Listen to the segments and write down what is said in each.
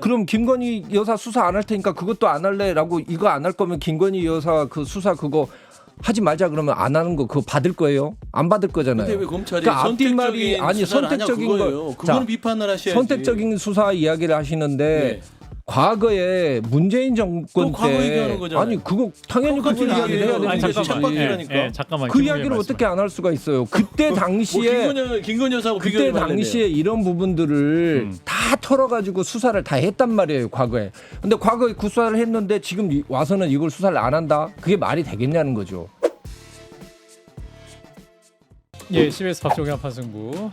그럼 김건희 여사 수사 안 할 테니까 그것도 안 할래라고 이거 안 할 거면 김건희 여사 그 수사 그거 하지 말자 그러면 안 하는 거 그거 받을 거예요? 안 받을 거잖아요. 근데 왜 검찰이 그러니까 선택적인 아니 수사를 선택적인 하냐 거 그거예요. 그거는 비판을 하셔야지. 선택적인 수사 이야기를 하시는데 과거에 문재인 정권 과거 때 얘기하는 거잖아요. 아니 그거 당연히 그 똑같은 이야기를 해야 얘기예요. 되는 아니, 거지. 잠깐만요. 잠깐만. 그 이야기를 어떻게 안 할 수가 있어요? 그때 당시에 김건희 여사하고 그때 비교를 당시에 이런 부분들을 다 털어가지고 수사를 다 했단 말이에요, 과거에. 근데 과거에 그 수사를 했는데 지금 와서는 이걸 수사를 안 한다? 그게 말이 되겠냐는 거죠. 예, CBS 박종희 한판승부.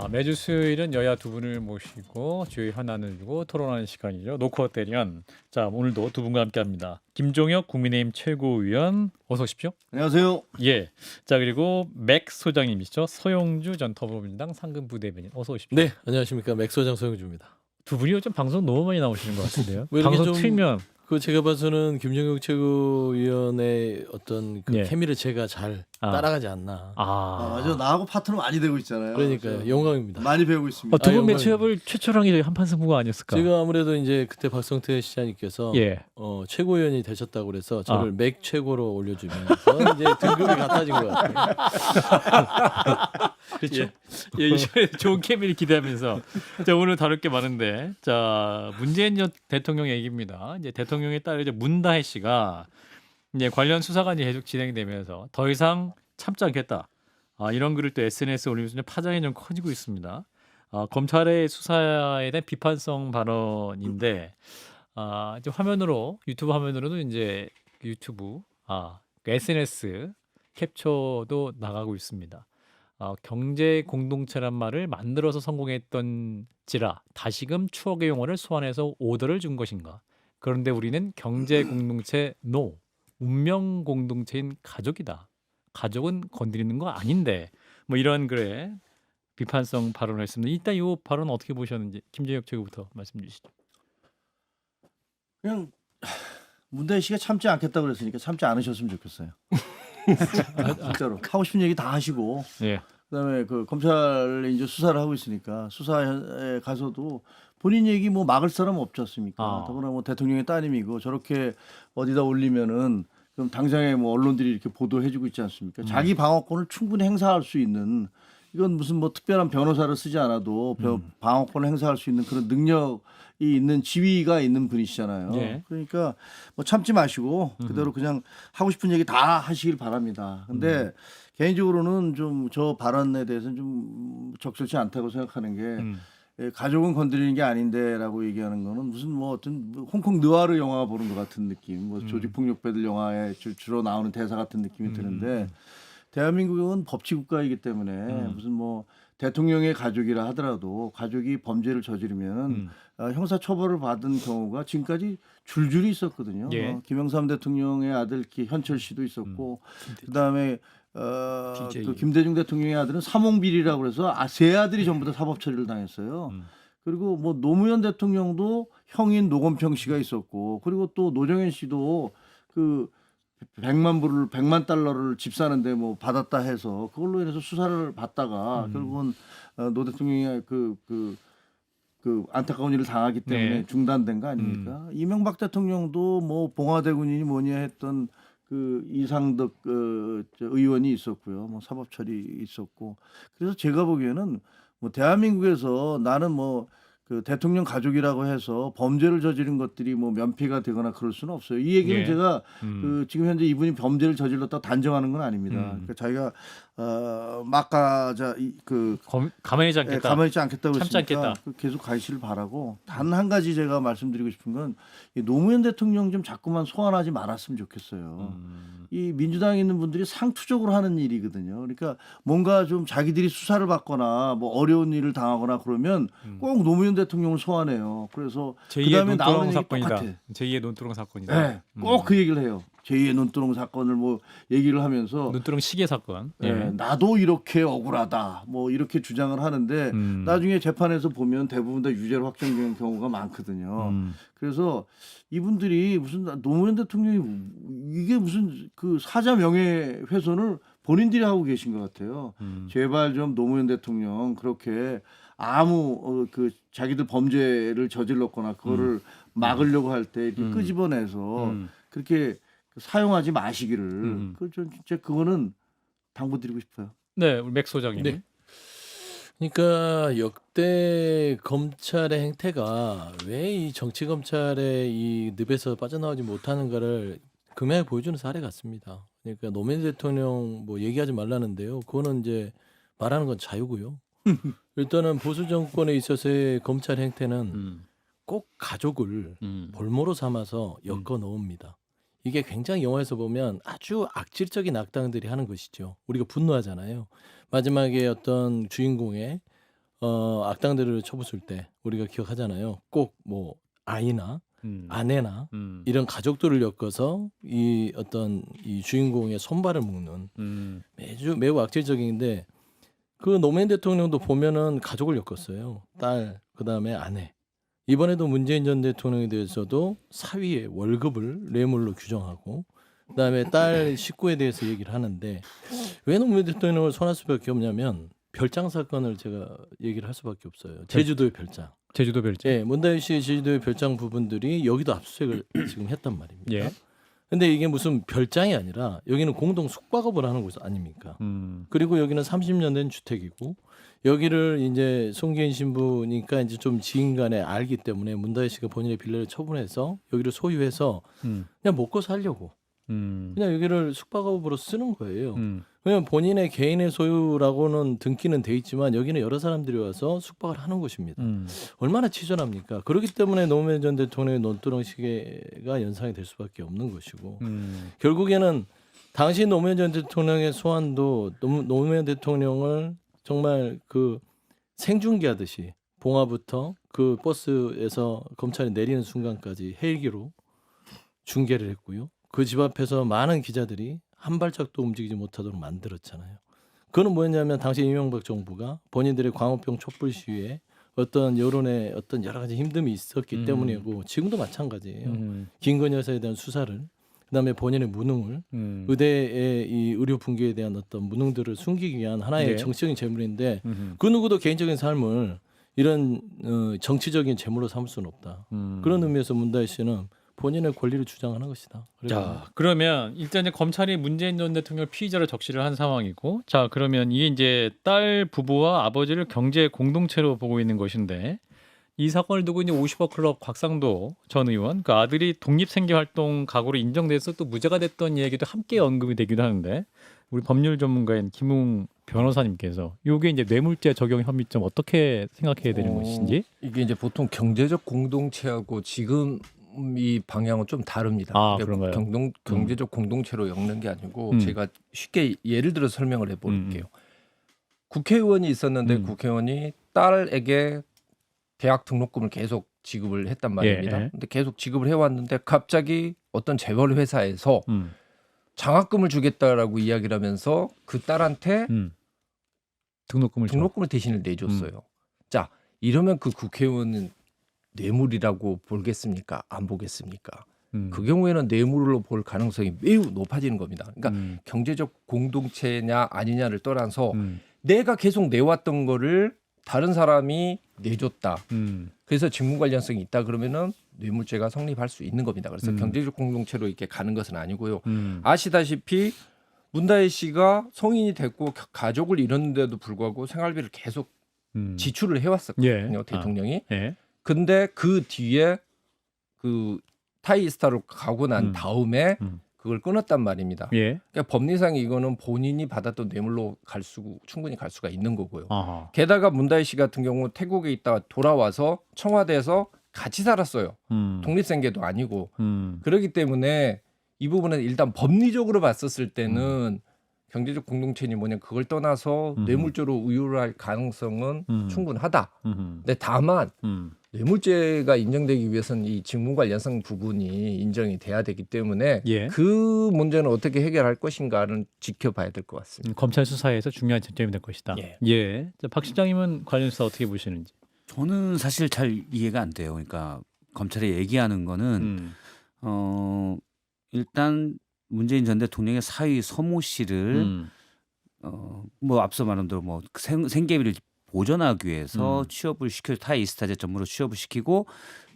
매주 수요일은 여야 두 분을 모시고 주요 현안을 두고 토론하는 시간이죠. 노코 대련. 자, 오늘도 두 분과 함께합니다. 김종혁 국민의힘 최고위원 어서 오십시오. 안녕하세요. 예. 자, 그리고 맥 소장님이시죠. 서용주 전 더불어민주당 상근 부대변인 어서 오십시오. 네, 안녕하십니까. 맥소장 소영주입니다. 두 분이 요즘 방송 너무 많이 나오시는 것 같은데요. 왜 이렇게 방송 좀- 틀면 그 제가 봐서는 김정욱 최고위원의 어떤 그 예. 케미를 제가 잘 따라가지 않나. 맞아. 나하고 파트너 많이 되고 있잖아요. 그러니까 그래서 영광입니다. 많이 배우고 있습니다. 두 분 영광입니다. 매치업을 최초로 한 게 한판승부가 아니었을까? 제가 아무래도 이제 그때 박성태 시장님께서 예. 최고위원이 되셨다고 그래서 저를 맥 최고로 올려주면서 이제 등급이 같아진 것 같아요. 그렇죠. 예, 이번에 좋은 케미를 기대하면서 자, 오늘 다룰 게 많은데 자 문재인 전 대통령 얘기입니다. 이제 대통령에 따라 이제 문다혜 씨가 이제 관련 수사가 이제 계속 진행되면서 더 이상 참지 않겠다. 이런 글을 또 SNS 에 올리면서 이제 파장이 좀 커지고 있습니다. 검찰의 수사에 대한 비판성 발언인데 이제 화면으로 유튜브 화면으로도 이제 유튜브 SNS 캡처도 나가고 있습니다. 경제 공동체란 말을 만들어서 성공했던지라 다시금 추억의 용어를 소환해서 오더를 준 것인가? 그런데 우리는 경제 공동체 노, 운명 공동체인 가족이다. 가족은 건드리는 거 아닌데 뭐 이런 글에 비판성 발언을 했습니다. 일단 이 발언 어떻게 보셨는지 김재혁 최고부터 말씀 주시죠. 그냥 문대희 씨가 참지 않겠다고 그랬으니까 참지 않으셨으면 좋겠어요. 진짜로 하고 싶은 얘기 다 하시고 예. 그다음에 그 검찰이 이제 수사를 하고 있으니까 수사에 가서도 본인 얘기 뭐 막을 사람 없지 않습니까? 더구나 뭐 대통령의 따님이고 저렇게 어디다 올리면은 그럼 당장에 뭐 언론들이 이렇게 보도해주고 있지 않습니까? 자기 방어권을 충분히 행사할 수 있는 이건 무슨 뭐 특별한 변호사를 쓰지 않아도 방어권을 행사할 수 있는 그런 능력이 있는 지위가 있는 분이시잖아요. 예. 그러니까 뭐 참지 마시고 그대로 그냥 하고 싶은 얘기 다 하시길 바랍니다. 근데 개인적으로는 좀 저 발언에 대해서는 좀 적절치 않다고 생각하는 게 가족은 건드리는 게 아닌데라고 얘기하는 거는 무슨 뭐 어떤 홍콩 느와르 영화 보는 것 같은 느낌, 뭐 조직폭력배들 영화에 주로 나오는 대사 같은 느낌이 드는데 대한민국은 법치국가이기 때문에 무슨 뭐 대통령의 가족이라 하더라도 가족이 범죄를 저지르면 형사 처벌을 받은 경우가 지금까지 줄줄이 있었거든요. 예. 김영삼 대통령의 아들 현철 씨도 있었고 그다음에 그 김대중 대통령의 아들은 사몽비리라고 그래서 세 아들이 전부 다 사법 처리를 당했어요. 그리고 뭐 노무현 대통령도 형인 노건평 씨가 있었고 그리고 또 노정현 씨도 그 100만 달러를 집 사는데 뭐 받았다 해서 그걸로 인해서 수사를 받다가 결국은 노 대통령이 그 안타까운 일을 당하기 때문에 네. 중단된 거 아닙니까? 이명박 대통령도 뭐 봉화대 군인이 뭐냐 했던 그 이상덕 저 의원이 있었고요. 뭐 사법 처리 있었고. 그래서 제가 보기에는 뭐 대한민국에서 나는 뭐 그 대통령 가족이라고 해서 범죄를 저지른 것들이 뭐 면피가 되거나 그럴 수는 없어요. 이 얘기는 예. 제가 그 지금 현재 이분이 범죄를 저질렀다 단정하는 건 아닙니다. 그러니까 자기가 막가자 가만히 있지 않겠다. 가만히 있지 않겠다고 참지 했으니까 않겠다. 계속 가시길 바라고 단 한 가지 제가 말씀드리고 싶은 건 이 노무현 대통령 좀 자꾸만 소환하지 말았으면 좋겠어요. 이 민주당에 있는 분들이 상투적으로 하는 일이거든요. 그러니까 뭔가 좀 자기들이 수사를 받거나 뭐 어려운 일을 당하거나 그러면 꼭 노무현 대통령을 소환해요. 그래서 제2의 그다음에 나오는 논두렁 얘기 사건이다. 똑같아. 제2의 논두렁 사건이다. 네, 꼭 그 얘기를 해요. 제2의 논두렁 사건을 뭐 얘기를 하면서 논두렁 시계 사건. 예, 나도 이렇게 억울하다 뭐 이렇게 주장을 하는데 나중에 재판에서 보면 대부분 다 유죄로 확정되는 경우가 많거든요. 그래서 이분들이 무슨 노무현 대통령이 이게 무슨 그 사자 명예훼손을 본인들이 하고 계신 것 같아요. 제발 좀 노무현 대통령 그렇게 아무 그 자기들 범죄를 저질렀거나 그거를 막으려고 할 때 이렇게 끄집어내서 그렇게 사용하지 마시기를 그좀 진짜 그거는 당부드리고 싶어요. 네, 우리 맥 소장님. 네. 그러니까 역대 검찰의 행태가 왜 이 정치 검찰의 이 늪에서 빠져나오지 못하는가를 극명하게 보여주는 사례 같습니다. 그러니까 노무현 대통령 뭐 얘기하지 말라는데요. 그거는 이제 말하는 건 자유고요. 일단은 보수 정권에 있어서의 검찰 행태는 꼭 가족을 볼모로 삼아서 엮어 놓습니다. 이게 굉장히 영화에서 보면 아주 악질적인 악당들이 하는 것이죠. 우리가 분노하잖아요. 마지막에 어떤 주인공의 악당들을 쳐부술 때 우리가 기억하잖아요. 꼭 뭐 아이나 아내나 이런 가족들을 엮어서 이 어떤 이 주인공의 손발을 묶는 매우 악질적인데 그 노무현 대통령도 보면은 가족을 엮었어요. 딸, 그다음에 아내. 이번에도 문재인 전 대통령에 대해서도 사위의 월급을 뇌물로 규정하고 그다음에 딸 식구에 대해서 얘기를 하는데 왜 노무현 대통령을 손할 수밖에 없냐면 별장 사건을 제가 얘기를 할 수밖에 없어요. 제주도의 별장. 제주도 별장. 예, 문다희 씨의 제주도의 별장 부분들이 여기도 압수수색을 지금 했단 말입니다. 예. 근데 이게 무슨 별장이 아니라 여기는 공동 숙박업을 하는 곳 아닙니까? 그리고 여기는 30년 된 주택이고 여기를 이제 송기인 신부니까 이제 좀 지인간에 알기 때문에 문다희 씨가 본인의 빌라를 처분해서 여기를 소유해서 그냥 먹고 살려고 그냥 여기를 숙박업으로 쓰는 거예요. 왜냐면 본인의 개인의 소유라고는 등기는 돼 있지만 여기는 여러 사람들이 와서 숙박을 하는 곳입니다. 얼마나 치졸합니까? 그렇기 때문에 노무현 전 대통령의 논두렁 시계가 연상이 될 수밖에 없는 것이고 결국에는 당시 노무현 전 대통령의 소환도 노무현 대통령을 정말 그 생중계하듯이 봉화부터 그 버스에서 검찰이 내리는 순간까지 헬기로 중계를 했고요. 그 집 앞에서 많은 기자들이 한 발짝도 움직이지 못하도록 만들었잖아요. 그거는 뭐였냐면 당시 이명박 정부가 본인들의 광우병 촛불 시위에 어떤 여론의 어떤 여러 가지 힘듦이 있었기 때문이고 지금도 마찬가지예요. 김건희 여사에 대한 수사를 그다음에 본인의 무능을 의대의 이 의료 붕괴에 대한 어떤 무능들을 숨기기 위한 하나의 네. 정치적인 재물인데 그 누구도 개인적인 삶을 이런 정치적인 재물로 삼을 수는 없다. 그런 의미에서 문다희 씨는 본인의 권리를 주장하는 것이다. 자, 그러면 일단 이제 검찰이 문재인 전 대통령 피의자로 적시를 한 상황이고, 자, 그러면 이게 이제 딸 부부와 아버지를 경제 공동체로 보고 있는 것인데, 이 사건을 두고 이제 50억 클럽 곽상도 전 의원, 그 아들이 독립생계활동 각오로 인정돼서 또 무죄가 됐던 얘기도 함께 언급이 되기도 하는데, 우리 법률 전문가인 김웅 변호사님께서 이게 이제 뇌물죄 적용 혐의점 어떻게 생각해야 되는 것인지? 이게 이제 보통 경제적 공동체하고 지금 이 방향은 좀 다릅니다. 아, 그러니까 그런가요? 경제적 공동체로 엮는 게 아니고 제가 쉽게 예를 들어 설명을 해볼게요. 국회의원이 있었는데 국회의원이 딸에게 대학 등록금을 계속 지급을 했단 말입니다. 예. 근데 계속 지급을 해왔는데 갑자기 어떤 재벌 회사에서 장학금을 주겠다라고 이야기를 하면서 그 딸한테 등록금을 대신을 내줬어요. 자, 이러면 그 국회의원은 뇌물이라고 보겠습니까? 안 보겠습니까? 그 경우에는 뇌물로 볼 가능성이 매우 높아지는 겁니다. 그러니까 경제적 공동체냐 아니냐를 떠나서 내가 계속 내왔던 거를 다른 사람이 내줬다. 그래서 직무 관련성이 있다 그러면은 뇌물죄가 성립할 수 있는 겁니다. 그래서 경제적 공동체로 이렇게 가는 것은 아니고요. 아시다시피 문다혜 씨가 성인이 됐고 가족을 이뤘는데도 불구하고 생활비를 계속 지출을 해왔었거든요. 예. 대통령이. 예. 근데 그 뒤에 그 타이스타로 가고 난 다음에 그걸 끊었단 말입니다. 예. 그러니까 법리상 이거는 본인이 받았던 뇌물로 충분히 갈 수가 있는 거고요. 아하. 게다가 문다희 씨 같은 경우 태국에 있다가 돌아와서 청와대에서 같이 살았어요. 독립생계도 아니고. 그렇기 때문에 이 부분은 일단 법리적으로 봤었을 때는 경제적 공동체니 뭐냐 그걸 떠나서 뇌물죄로 의율할 가능성은 충분하다. 근데 다만 뇌물죄가 인정되기 위해서는 이 직무 관련성 부분이 인정이 돼야 되기 때문에 예. 그 문제는 어떻게 해결할 것인가는 지켜봐야 될 것 같습니다. 검찰 수사에서 중요한 쟁점이 될 것이다. 예. 자, 박 실장님은 관련 수사 어떻게 보시는지? 저는 사실 잘 이해가 안 돼요. 그러니까 검찰이 얘기하는 거는 일단 문재인 전 대통령의 사위 서모 씨를 뭐 앞서 말한 대로 뭐 생계비를 보전하기 위해서 취업을 시켜 타이 이스타제 전무로 취업을 시키고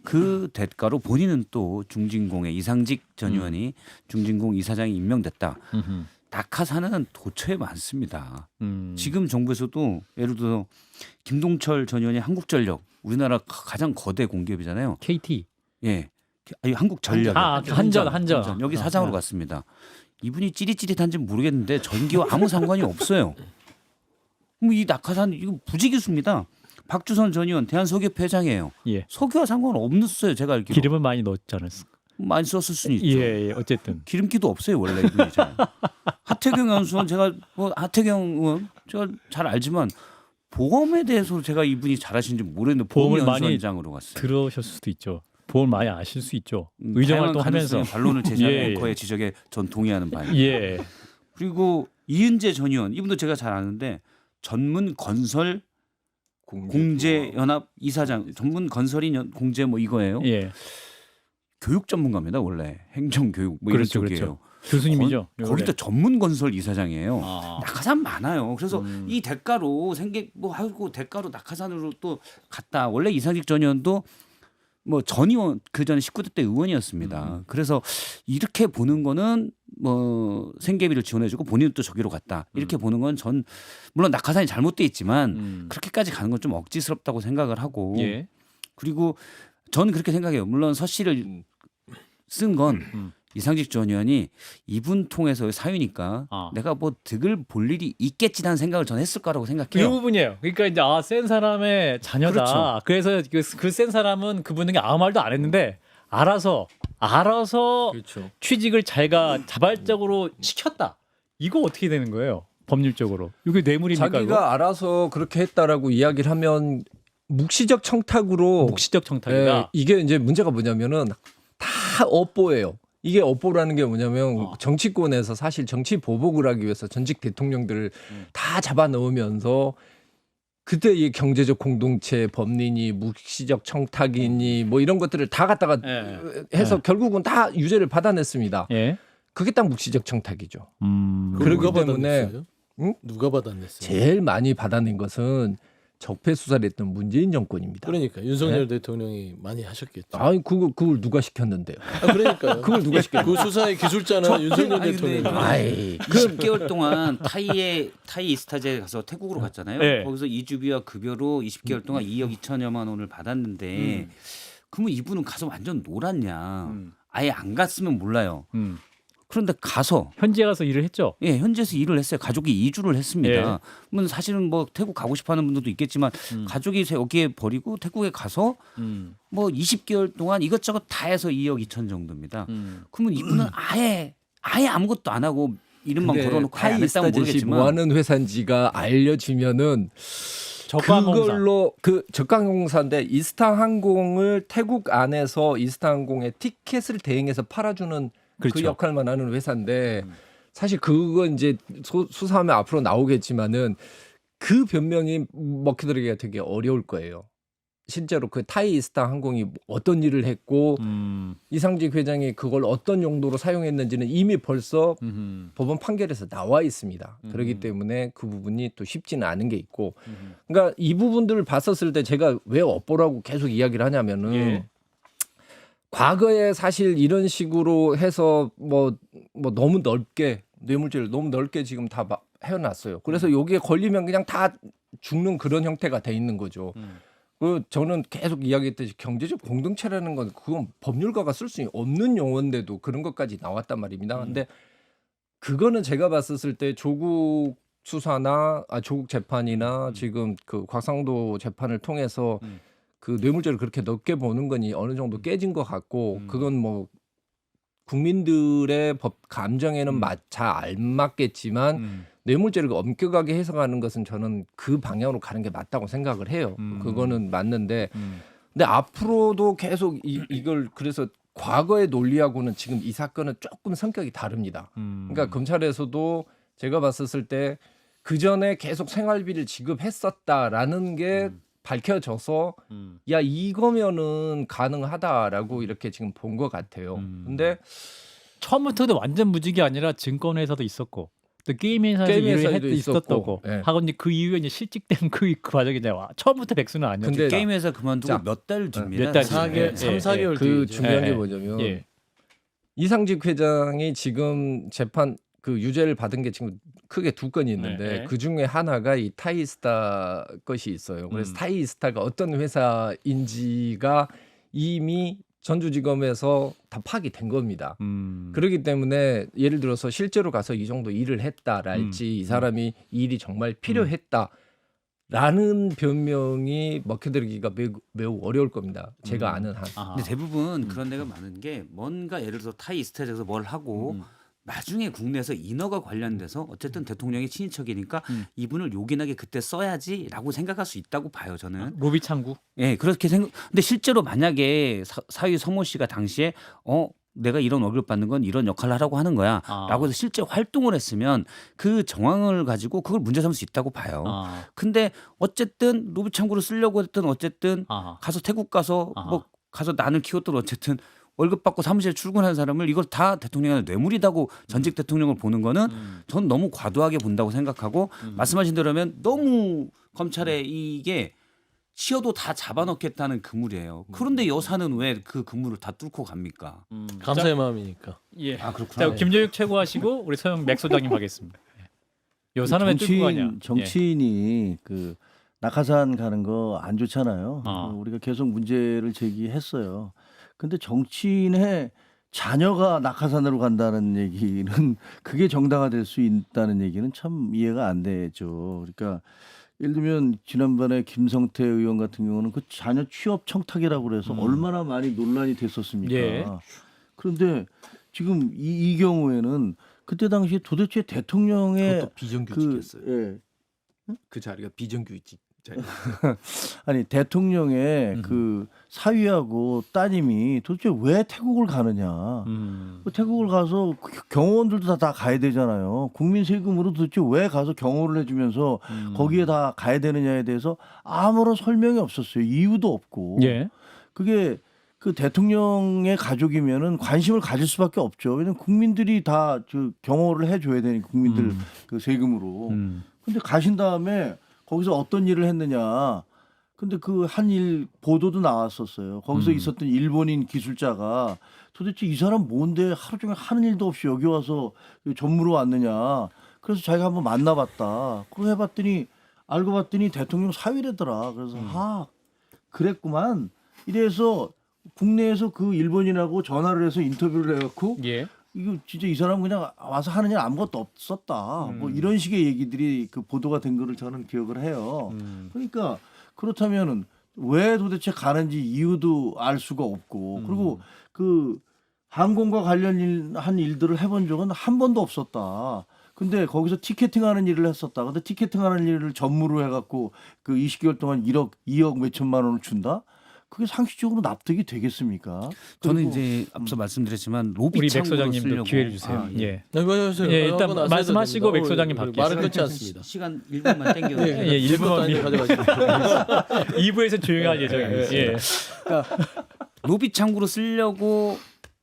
그 대가로 본인은 또 중진공의 이상직 전 의원이 중진공 이사장이 임명됐다. 낙하산은 도처에 많습니다. 지금 정부에서도 예를 들어 김동철 전 의원이 한국전력 우리나라 가장 거대 공기업이잖아요. KT. 예, 아니, 한국전력. 한전. 여기 사장으로 갔습니다. 이분이 찌릿찌릿한지 모르겠는데 전기와 아무 상관이 없어요. 그럼 이 낙하산 이거 부지기수입니다. 박주선 전 의원 대한석유협회 회장이에요. 예. 석유와 상관없었어요. 제가 알기로. 기름을 많이 넣었지 않았을까? 많이 썼을 수는 있죠. 예, 어쨌든. 기름기도 없어요 원래 이분이. 하태경 의원 제가 뭐 하태경 의원 제가 잘 알지만 보험에 대해서 제가 이분이 잘하시는지 모르겠는데 보험을 많이 보험연수원장으로 갔어요. 들으셨을 수도 있죠. 보험 많이 아실 수 있죠. 의정 활동하면서 반론을 제시하는 예, 예. 앵커의 지적에 전 동의하는 바입니다. 예. 그리고 이은재 전 의원 이분도 제가 잘 아는데 전문 건설 공제 연합 이사장 전문 건설인 공제 뭐 이거예요. 예. 교육 전문가입니다 원래 행정교육 뭐 그렇죠, 이런 쪽이에요. 교수님이죠. 거기도 전문 건설 이사장이에요. 아. 낙하산 많아요. 그래서 이 대가로 뭐 하고 대가로 낙하산으로 또 갔다. 원래 이상직 전 의원도 뭐 전 의원 그 전에 19대 때 의원이었습니다. 그래서 이렇게 보는 거는 뭐 생계비를 지원해주고 본인은 또 저기로 갔다. 이렇게 보는 건 전 물론 낙하산이 잘못돼 있지만 그렇게까지 가는 건 좀 억지스럽다고 생각을 하고 예. 그리고 저는 그렇게 생각해요. 물론 서 씨를 쓴 건 이상직 전 의원이 이분 통해서 사유니까 내가 뭐 득을 볼 일이 있겠지라는 생각을 전 했을 거라고 이 생각해요. 부분이에요. 그러니까 이제 센 사람의 자녀다. 그렇죠. 그래서 그 센 사람은 그분에게 아무 말도 안 했는데 알아서 그렇죠. 취직을 자발적으로 시켰다. 이거 어떻게 되는 거예요? 법률적으로. 이게 뇌물입니까? 자기가 이거? 알아서 그렇게 했다라고 이야기를 하면 묵시적 청탁으로 묵시적 청탁이다. 이게 이제 문제가 뭐냐면은 다 업보예요. 이게 업보라는 게 뭐냐면 정치권에서 사실 정치 보복을 하기 위해서 전직 대통령들을 다 잡아 넣으면서 그때 이 경제적 공동체 법리니 묵시적 청탁이니 뭐 이런 것들을 다 갖다가 해서 결국은 다 유죄를 받아냈습니다. 예. 그게 딱 묵시적 청탁이죠. 그걸 그렇기 누가 때문에 받아냈어요? 누가 받아냈어요? 제일 많이 받아낸 것은 적폐 수사를 했던 문재인 정권입니다. 그러니까 윤석열 대통령이 많이 하셨겠죠. 아니 그걸 누가 시켰는데요? 그러니까요. 그걸 누가 시켰? 그 수사의 기술자는 윤석열 대통령. 아이 20개월 동안 타이 이스타제 가서 태국으로 갔잖아요. 네. 거기서 이주비와 급여로 20개월 동안 2억 2천여만 원을 받았는데 그러면 이분은 가서 완전 놀았냐? 아예 안 갔으면 몰라요. 그런데 가서 현지에 가서 일을 했죠. 예, 현지에서 일을 했어요. 가족이 이주를 했습니다. 그러면 사실은 뭐 태국 가고 싶어하는 분들도 있겠지만 가족이 여기에 버리고 태국에 가서 뭐 20개월 동안 이것저것 다 해서 2억 2천 정도입니다. 그러면 이분은 아예 아무것도 안 하고 이름만 걸어놓고 아예 안 했다면 타이스타젯이 모르겠지만 뭐 하는 회사인지가 알려지면은 저가항공사. 그걸로 그 저가항공사인데 이스타항공을 태국 안에서 이스타항공의 티켓을 대행해서 팔아주는 그 그렇죠. 역할만 하는 회사인데 사실 그거 이제 수사하면 앞으로 나오겠지만은 그 변명이 먹혀들기가 되게 어려울 거예요. 실제로 그 타이스타 항공이 어떤 일을 했고 이상직 회장이 그걸 어떤 용도로 사용했는지는 이미 벌써 법원 판결에서 나와 있습니다. 그렇기 때문에 그 부분이 또 쉽지는 않은 게 있고, 그러니까 이 부분들을 봤었을 때 제가 왜 업보라고 계속 이야기를 하냐면은 예. 과거에 사실 이런 식으로 해서 뭐 너무 넓게 뇌물죄를 너무 넓게 지금 다 해놨어요. 그래서 여기에 걸리면 그냥 다 죽는 그런 형태가 돼 있는 거죠. 그 저는 계속 이야기했듯이 경제적 공동체라는 건 그건 법률가가 쓸 수 없는 용어인데도 그런 것까지 나왔단 말입니다. 근데 그거는 제가 봤었을 때 조국 수사나 조국 재판이나 지금 그 곽상도 재판을 통해서 그 뇌물죄를 그렇게 넓게 보는 거니 어느 정도 깨진 것 같고 그건 뭐 국민들의 법 감정에는 잘 안 맞겠지만 뇌물죄를 엄격하게 해석하는 것은 저는 그 방향으로 가는 게 맞다고 생각을 해요. 그거는 맞는데 근데 앞으로도 계속 이걸 그래서 과거의 논리하고는 지금 이 사건은 조금 성격이 다릅니다. 그러니까 검찰에서도 제가 봤었을 때 그 전에 계속 생활비를 지급했었다라는 게 밝혀져서 야 이거면은 가능하다라고 이렇게 지금 본 것 같아요. 근데 처음부터도 완전 무직이 아니라 증권회사도 있었고 또 게임 회사에서 게임 일을 회사에도 있었다고. 있었고, 예. 하고 이제 그 이후에 이제 실직된 그 과정이 이제 처음부터 백수는 아니었죠. 근데 게임에서 그만두고 자, 몇 달 뒤입니다. 몇 달 사실. 뒤. 예, 3, 예, 4개월 그 뒤이죠. 중요한 예, 게 뭐냐면 예. 이상직 회장이 지금 재판 그 유죄를 받은 게 지금 크게 두 건이 있는데 네. 그 중에 하나가 이 타이스타 것이 있어요. 그래서 타이스타가 어떤 회사인지가 이미 전주지검에서 다 파악이 된 겁니다. 그렇기 때문에 예를 들어서 실제로 가서 이 정도 일을 했다랄지 이 사람이 이 일이 정말 필요했다라는 변명이 먹혀들기가 매우 어려울 겁니다. 제가 아는 한. 아하. 근데 대부분 그런 데가 많은 게 뭔가 예를 들어서 타이스타에서 뭘 하고 나중에 국내에서 인허가 관련돼서 어쨌든 대통령의 친인척이니까 이분을 요긴하게 그때 써야지라고 생각할 수 있다고 봐요 저는. 로비 창구. 예, 그렇게 생각. 근데 실제로 만약에 사위 서모 씨가 당시에 내가 이런 월급 받는 건 이런 역할을 하라고 하는 거야라고 해서 실제 활동을 했으면 그 정황을 가지고 그걸 문제 삼을 수 있다고 봐요. 근데 어쨌든 로비 창구를 쓰려고 했든 어쨌든 가서 태국 가서 뭐 가서 난을 키웠든 어쨌든 월급 받고 사무실에 출근하는 사람을 이걸 다 대통령의 뇌물이다고 전직 대통령을 보는 거는 전 너무 과도하게 본다고 생각하고 말씀하신 대로면 너무 검찰에 이게 치어도 다 잡아넣겠다는 그물이에요. 그런데 여사는 왜 그 그물을 다 뚫고 갑니까? 감사의 마음이니까. 예. 아 그렇구나. 자, 김재육 최고하시고 우리 서영 맥 소장님 하겠습니다. 요 사람의 뚫고 가냐? 정치인이 그 낙하산 가는 거 안 좋잖아요. 아. 우리가 계속 문제를 제기했어요. 근데 정치인의 자녀가 낙하산으로 간다는 얘기는 그게 정당화될 수 있다는 얘기는 참 이해가 안 되죠. 그러니까 예를 들면 지난번에 김성태 의원 같은 경우는 그 자녀 취업 청탁이라고 그래서 얼마나 많이 논란이 됐었습니까? 예. 그런데 지금 이 경우에는 그때 당시에 도대체 대통령의 그것도 비정규직이었어요. 예. 그 자리가 비정규직 자리. 아니 대통령의 그 사위하고 따님이 도대체 왜 태국을 가느냐? 그 태국을 가서 경호원들도 다 가야 되잖아요. 국민 세금으로 도대체 왜 가서 경호를 해주면서 거기에 다 가야 되느냐에 대해서 아무런 설명이 없었어요. 이유도 없고. 예. 그게 그 대통령의 가족이면은 관심을 가질 수밖에 없죠. 왜냐면 국민들이 다 그 경호를 해줘야 되니까 국민들 그 세금으로. 근데 가신 다음에 거기서 어떤 일을 했느냐. 근데 그 한 일 보도도 나왔었어요. 거기서 있었던 일본인 기술자가 도대체 이 사람 뭔데 하루 종일 하는 일도 없이 여기 와서 전무로 왔느냐. 그래서 자기가 한번 만나봤다. 그거 해봤더니 알고 봤더니 대통령 사위래더라. 그래서 그랬구만. 이래서 국내에서 그 일본인하고 전화를 해서 인터뷰를 해갖고 예. 이거 진짜 이 사람 그냥 와서 하는 일 아무것도 없었다. 뭐 이런 식의 얘기들이 그 보도가 된 거를 저는 기억을 해요. 그러니까 그렇다면은 왜 도대체 가는지 이유도 알 수가 없고 그리고 그 항공과 관련한 일들을 해본 적은 한 번도 없었다. 근데 거기서 티켓팅하는 일을 했었다. 근데 티켓팅하는 일을 전무로 해갖고 그 20개월 동안 2억 몇천만 원을 준다? 그게 상식적으로 납득이 되겠습니까? 저는 그리고 이제 앞서 말씀드렸지만 로비 우리 맥 창구로 소장님도 쓰려고 기회를 주세요. 아, 예. 네, 맞아요. 예, 일단 하고 나서 말씀하시고 해야 됩니다. 맥 소장님 말을 받겠습니다. 끊지 않습니다. 시간 1분만 땡겨. 예, 예, 1분만 가져가시죠. 2부에서 조용할 예정입니다. 예. 로비 창구로 쓰려고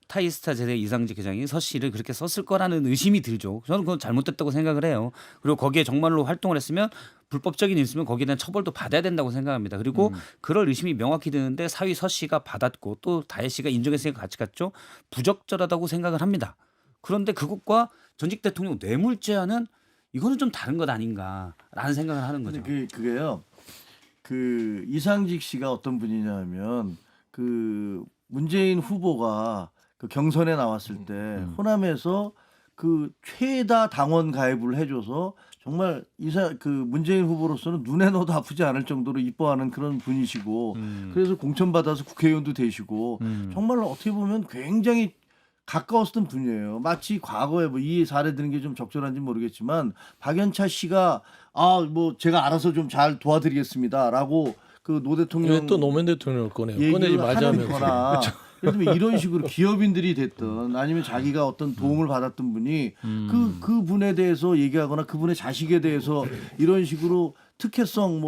타이스타 제대 이상직 회장이 서 씨를 그렇게 썼을 거라는 의심이 들죠. 저는 그건 잘못됐다고 생각을 해요. 그리고 거기에 정말로 활동을 했으면 불법적인 일 있으면 거기에 대한 처벌도 받아야 된다고 생각합니다. 그리고 그럴 의심이 명확히 드는데 사위 서 씨가 받았고 또 다혜 씨가 인정했으니까 같이 갔죠. 부적절하다고 생각을 합니다. 그런데 그것과 전직 대통령 뇌물죄와는 이거는 좀 다른 것 아닌가라는 생각을 하는 거죠. 그게요. 그 이상직 씨가 어떤 분이냐면 그 문재인 후보가 그 경선에 나왔을 때 호남에서 그 최다 당원 가입을 해줘서 정말 그 문재인 후보로서는 눈에 넣어도 아프지 않을 정도로 이뻐하는 그런 분이시고 그래서 공천받아서 국회의원도 되시고 정말 어떻게 보면 굉장히 가까웠던 분이에요. 마치 과거에 뭐 이 사례 드는 게 좀 적절한지 모르겠지만 박연차 씨가 뭐 제가 알아서 좀 잘 도와드리겠습니다라고 그 노 대통령 또 노무현 대통령을 꺼내지 얘기를 마자면서. 하거나 예를 들면 이런 식으로 기업인들이 됐든 아니면 자기가 어떤 도움을 받았던 분이 그 분에 대해서 얘기하거나 그분의 자식에 대해서 이런 식으로 특혜성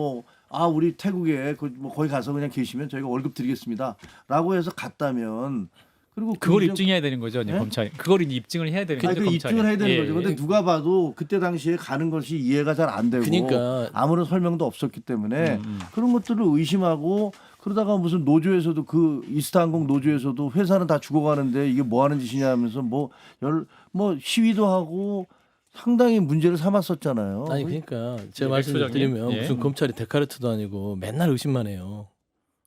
우리 태국에 뭐 거기 가서 그냥 계시면 저희가 월급 드리겠습니다라고 해서 갔다면 그리고 그걸 이전- 입증해야 되는 거죠, 이제 네? 검찰이. 그걸 이제 입증을 해야 되는 아니, 거죠, 그 검찰이. 입증을 해야 되는 예, 거죠. 근데 예. 누가 봐도 그때 당시에 가는 것이 이해가 잘 안 되고 그러니까 아무런 설명도 없었기 때문에 그런 것들을 의심하고 그러다가 무슨 노조에서도 그 이스타항공 노조에서도 회사는 다 죽어가는데 이게 뭐 하는 짓이냐 하면서 뭐 시위도 하고 상당히 문제를 삼았었잖아요. 아니 그러니까 제가 예, 말씀드리면 예. 무슨 검찰이 데카르트도 아니고 맨날 의심만 해요.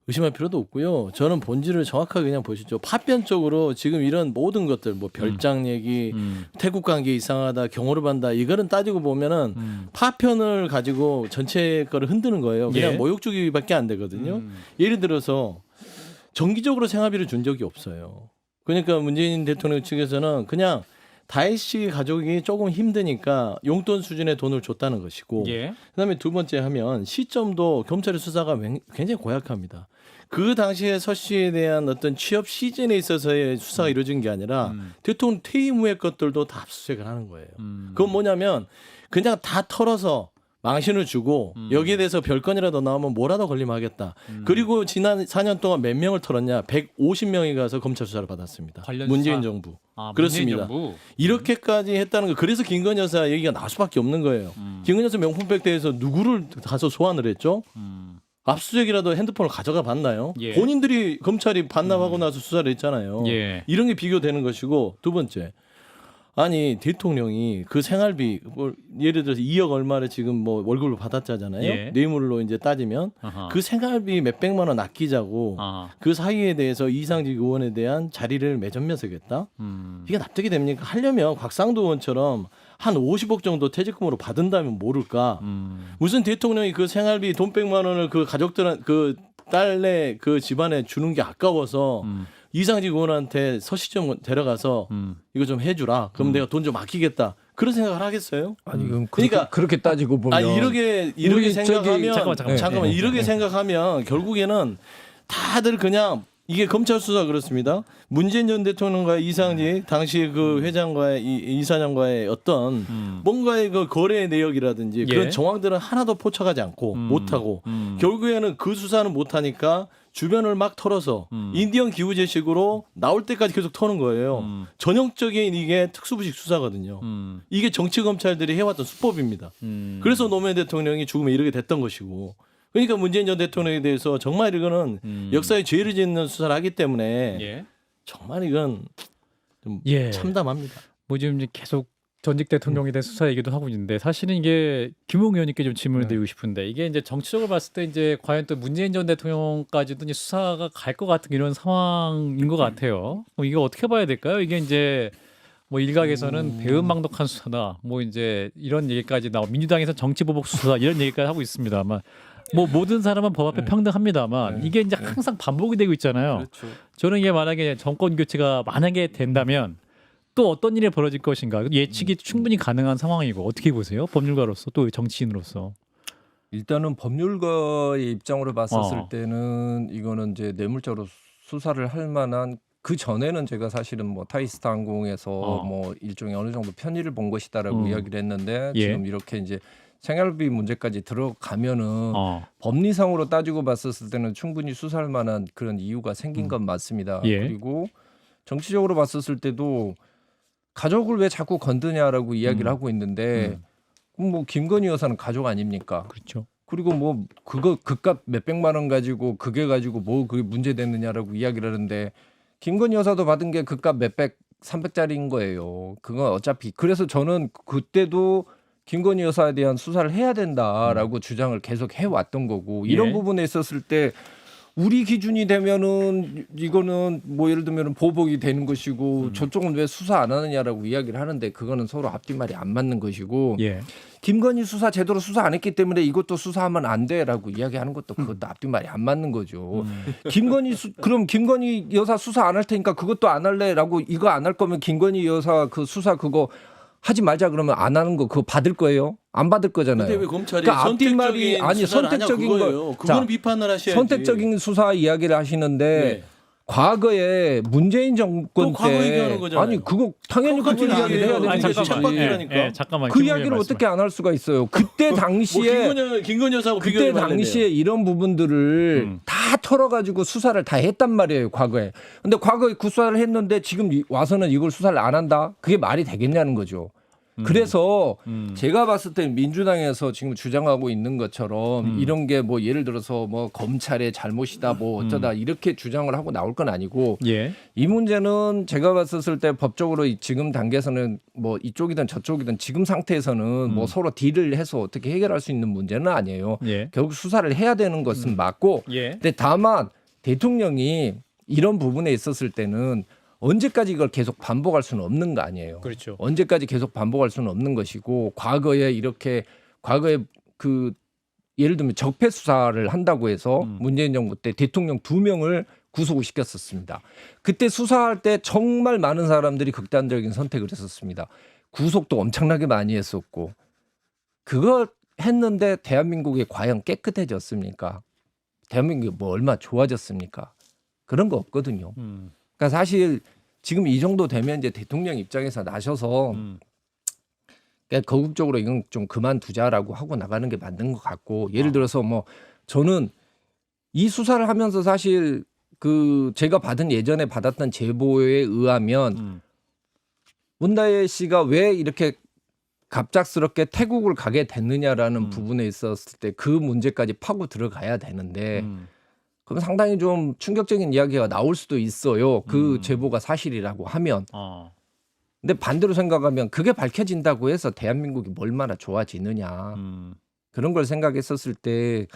의심할 필요도 없고요. 저는 본질을 정확하게 그냥 보시죠. 파편적으로 지금 이런 모든 것들 뭐 별장 얘기, 태국 관계 이상하다, 경호를 받는다 이거는 따지고 보면은 파편을 가지고 전체 거를 흔드는 거예요. 그냥 예. 모욕주기밖에 안 되거든요. 예를 들어서 정기적으로 생활비를 준 적이 없어요. 그러니까 문재인 대통령 측에서는 그냥 다혜 씨 가족이 조금 힘드니까 용돈 수준의 돈을 줬다는 것이고 예. 그다음에 두 번째 하면 시점도 검찰의 수사가 굉장히 고약합니다. 그 당시에 서 씨에 대한 어떤 취업 시즌에 있어서의 수사가 이루어진 게 아니라 대통령 퇴임 후의 것들도 다 압수수색을 하는 거예요. 그건 뭐냐면 그냥 다 털어서 망신을 주고 여기에 대해서 별건이라도 나오면 뭐라도 걸리면 하겠다. 그리고 지난 4년 동안 몇 명을 털었냐? 150명이 가서 검찰 수사를 받았습니다. 관련 문재인 수사? 정부. 아, 그렇습니다. 문재인 정부. 이렇게까지 했다는 거. 그래서 김건희 여사 얘기가 나올 수밖에 없는 거예요. 김건희 여사 명품백대에서 누구를 가서 소환을 했죠? 압수수색이라도 핸드폰을 가져가 봤나요? 예. 본인들이 검찰이 반납하고 나서 수사를 했잖아요. 예. 이런 게 비교되는 것이고 두 번째. 아니 대통령이 그 생활비 뭐 예를 들어서 2억 얼마를 지금 뭐 월급을 받았잖아요. 예. 뇌물로 이제 따지면 아하. 그 생활비 몇 백만 원 아끼자고 아하. 그 사이에 대해서 이상직 의원에 대한 자리를 매점매석했다. 이게 납득이 됩니까? 하려면 곽상도 의원처럼 한 50억 정도 퇴직금으로 받은다면 모를까. 무슨 대통령이 그 생활비 돈 100만 원을 그 가족들한 그 딸네 그 집안에 주는 게 아까워서 이상직 의원한테 서시점 데려가서 이거 좀 해주라. 그럼 내가 돈 좀 아끼겠다. 그런 생각을 하겠어요? 아니 그럼 그러니까 그렇게 따지고 보면 이렇게 우리 생각하면 저기- 잠깐만 네. 이렇게 생각하면 결국에는 다들 그냥 이게 검찰 수사 그렇습니다. 문재인 전 대통령과 이상직 당시 그 회장과의 이사장과의 어떤 뭔가의 그 거래 내역이라든지 예. 그런 정황들은 하나도 포착하지 않고 못하고 결국에는 그 수사는 못하니까 주변을 막 털어서 인디언 기우제식으로 나올 때까지 계속 터는 거예요. 전형적인 이게 특수부식 수사거든요. 이게 정치 검찰들이 해왔던 수법입니다. 그래서 노무현 대통령이 죽음에 이르게 됐던 것이고. 그러니까 문재인 전 대통령에 대해서 정말 이거는 역사에 죄를 짓는 수사를 하기 때문에 예. 정말 이건 좀 예. 참담합니다. 뭐 지금 이제 계속 전직 대통령에 대한 수사 얘기도 하고 있는데 사실은 이게 김웅 의원님께 좀 질문을 드리고 싶은데 이게 이제 정치적으로 봤을 때 이제 과연 또 문재인 전 대통령까지도 이제 수사가 갈 것 같은 이런 상황인 것 같아요. 뭐 이거 어떻게 봐야 될까요? 이게 이제 뭐 일각에서는 배은망덕한 수사다. 뭐 이제 이런 얘기까지 나오고 민주당에서 정치보복 수사 이런 얘기까지 하고 있습니다만 뭐 모든 사람은 법 앞에 평등합니다만 이게 이제 항상 반복이 되고 있잖아요. 저는 이게 만약에 정권 교체가 만약에 된다면 또 어떤 일이 벌어질 것인가 예측이 충분히 가능한 상황이고 어떻게 보세요? 법률가로서 또 정치인으로서. 일단은 법률가의 입장으로 봤었을 어. 때는 이거는 이제 뇌물죄로 수사를 할 만한 그 전에는 제가 사실은 뭐 타이스타 항공에서 뭐 일종의 어느 정도 편의를 본 것이다라고 이야기를 했는데 예. 지금 이렇게 이제 생활비 문제까지 들어가면은 법리상으로 따지고 봤었을 때는 충분히 수사할 만한 그런 이유가 생긴 건 맞습니다. 예. 그리고 정치적으로 봤었을 때도 가족을 왜 자꾸 건드냐라고 이야기를 하고 있는데 그럼 뭐 김건희 여사는 가족 아닙니까? 그렇죠. 그리고 뭐 그거 그값 몇백만 원 가지고 그게 가지고 뭐 그게 문제 됐느냐라고 이야기를 하는데 김건희 여사도 받은 게 그값 몇백 300짜리인 거예요. 그건 어차피 그래서 저는 그때도 김건희 여사에 대한 수사를 해야 된다라고 주장을 계속 해왔던 거고 이런 예. 부분에 있었을 때 우리 기준이 되면은 이거는 뭐 예를 들면 보복이 되는 것이고 저쪽은 왜 수사 안 하느냐라고 이야기를 하는데 그거는 서로 앞뒤말이 안 맞는 것이고 예. 김건희 수사 제대로 수사 안 했기 때문에 이것도 수사하면 안 돼라고 이야기하는 것도 그것도 앞뒤말이 안 맞는 거죠. 그럼 김건희 여사 수사 안 할 테니까 그것도 안 할래라고 이거 안 할 거면 김건희 여사 그 수사 그거 하지 말자 그러면 안 하는 거 그거 받을 거예요? 안 받을 거잖아요. 근데 왜 검찰이 그러니까 선택적인 앞뒷말이 아니 수사를 하냐 선택적인 그거예요. 거 그거는 자, 비판을 하셔야지. 선택적인 수사 이야기를 하시는데 네. 과거에 문재인 정권 또 과거 얘기하는 때 거잖아요. 아니 그거 당연히 그 똑같은 이야기를 해야 얘기예요. 되는 아니, 거지. 잠깐만. 예, 잠깐만. 그 김 이야기를 의원 어떻게 안 할 수가 있어요. 그때 당시에 김건희 여사하고 그때 비교를 당시에 이런 부분들을 다 털어가지고 수사를 다 했단 말이에요. 과거에. 근데 과거에 그 수사를 했는데 지금 와서는 이걸 수사를 안 한다? 그게 말이 되겠냐는 거죠. 그래서 제가 봤을 때 민주당에서 지금 주장하고 있는 것처럼 이런 게 뭐 예를 들어서 뭐 검찰의 잘못이다 뭐 어쩌다 이렇게 주장을 하고 나올 건 아니고 예. 이 문제는 제가 봤을 때 법적으로 지금 단계에서는 뭐 이쪽이든 저쪽이든 지금 상태에서는 뭐 서로 딜을 해서 어떻게 해결할 수 있는 문제는 아니에요. 예. 결국 수사를 해야 되는 것은 맞고 예. 근데 다만 대통령이 이런 부분에 있었을 때는 언제까지 이걸 계속 반복할 수는 없는 거 아니에요. 그렇죠. 언제까지 계속 반복할 수는 없는 것이고 과거에 그 예를 들면 적폐 수사를 한다고 해서 문재인 정부 때 대통령 2명을 구속을 시켰었습니다. 그때 수사할 때 정말 많은 사람들이 극단적인 선택을 했었습니다. 구속도 엄청나게 많이 했었고 그걸 했는데 대한민국이 과연 깨끗해졌습니까? 대한민국이 뭐 얼마 좋아졌습니까? 그런 거 없거든요. 그러니까 사실 지금 이 정도 되면 이제 대통령 입장에서 나셔서 그러니까 거국적으로 이건 좀 그만두자라고 하고 나가는 게 맞는 것 같고 예를 들어서 뭐 저는 이 수사를 하면서 사실 그 제가 예전에 받았던 제보에 의하면 문다혜 씨가 왜 이렇게 갑작스럽게 태국을 가게 됐느냐라는 부분에 있었을 때 그 문제까지 파고 들어가야 되는데 그럼 상당히 좀 충격적인 이야기가 나올 수도 있어요. 그 제보가 사실이라고 하면. 근데 반대로 생각하면 그게 밝혀진다고 해서 대한민국이 얼마나 좋아지느냐. 그런 걸 생각했었을 때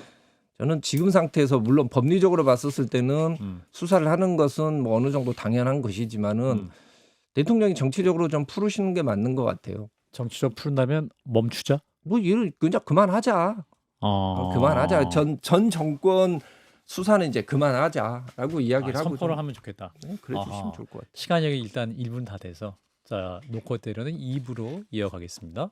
저는 지금 상태에서 물론 법리적으로 봤었을 때는 수사를 하는 것은 뭐 어느 정도 당연한 것이지만은 대통령이 정치적으로 좀 풀으시는 게 맞는 것 같아요. 정치적 푸른다면 멈추자. 뭐 이를 그냥 그만하자. 그만하자. 전 정권 수사는 이제 그만하자라고 이야기를 하고 선포를 좀, 하면 좋겠다. 네, 그래 주시면 아하. 좋을 것 같아요. 시간이 일단 1분 다 돼서 자 놓고 때로는 2부로 이어가겠습니다.